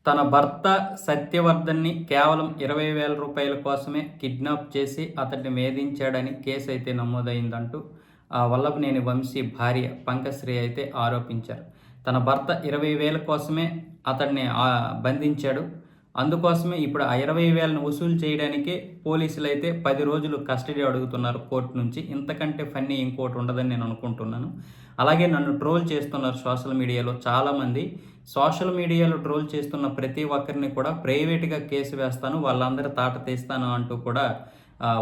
తన భర్త సత్యవర్ధన్ని కేవలం 20,000 రూపాయల కోసమే కిడ్నాప్ చేసి అతడిని వేధించాడని కేసు అయితే నమోదైందంటూ వల్లభనేని వంశీ భార్య పంకశ్రీ అయితే ఆరోపించారు. తన భర్త 20,000 కోసమే అతడిని బంధించాడు. అందుకోసమే ఇప్పుడు ఆ 20,000ను వసూలు చేయడానికే పోలీసులు అయితే 10 రోజులు కస్టడీ అడుగుతున్నారు కోర్టు నుంచి. ఇంతకంటే ఫన్నీ ఇంకోటి ఉండదని నేను అనుకుంటున్నాను. అలాగే నన్ను ట్రోల్ చేస్తున్నారు సోషల్ మీడియాలో చాలామంది. సోషల్ మీడియాలో ట్రోల్ చేస్తున్న ప్రతి ఒక్కరిని కూడా ప్రైవేట్‌గా కేసు వేస్తాను, వాళ్ళందరి తాట తీస్తాను అంటూ కూడా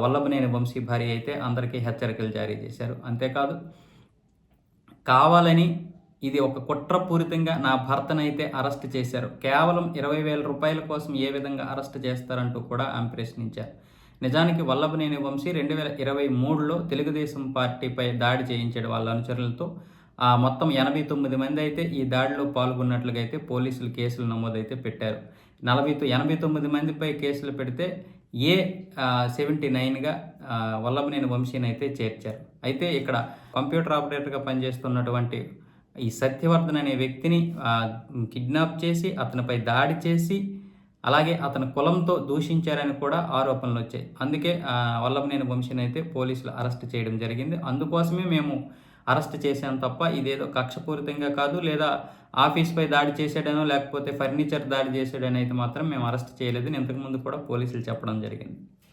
వల్లభనేని వంశీ భార్య అయితే అందరికీ హెచ్చరికలు జారీ చేశారు. అంతేకాదు, కావాలని ఇది ఒక కుట్రపూరితంగా నా భర్తనైతే అరెస్ట్ చేశారు. కేవలం 20,000 రూపాయల కోసం ఏ విధంగా అరెస్ట్ చేస్తారంటూ కూడా ఆమె ప్రశ్నించారు. నిజానికి వల్లభనేని వంశీ 2023లో తెలుగుదేశం పార్టీపై దాడి చేయించాడు వాళ్ళ అనుచరులతో. మొత్తం 89 మంది అయితే ఈ దాడిలో పాల్గొన్నట్లుగా అయితే పోలీసులు కేసులు నమోదైతే పెట్టారు. 89 మందిపై కేసులు పెడితే 79గా వల్లభనేని వంశీని అయితే చేర్చారు. అయితే ఇక్కడ కంప్యూటర్ ఆపరేటర్గా పనిచేస్తున్నటువంటి ఈ సత్యవర్ధన్ అనే వ్యక్తిని కిడ్నాప్ చేసి అతనిపై దాడి చేసి అలాగే అతని కులంతో దూషించారని కూడా ఆరోపణలు వచ్చాయి. అందుకే వల్లభనేని వంశీని అయితే పోలీసులు అరెస్ట్ చేయడం జరిగింది. అందుకోసమే మేము అరెస్ట్ చేశాం తప్ప ఇదేదో కక్షపూరితంగా కాదు, లేదా ఆఫీస్పై దాడి చేశాడనో లేకపోతే ఫర్నిచర్ దాడి చేశాడని అయితే మాత్రం మేము అరెస్ట్ చేయలేదని ఇంతకుముందు కూడా పోలీసులు చెప్పడం జరిగింది.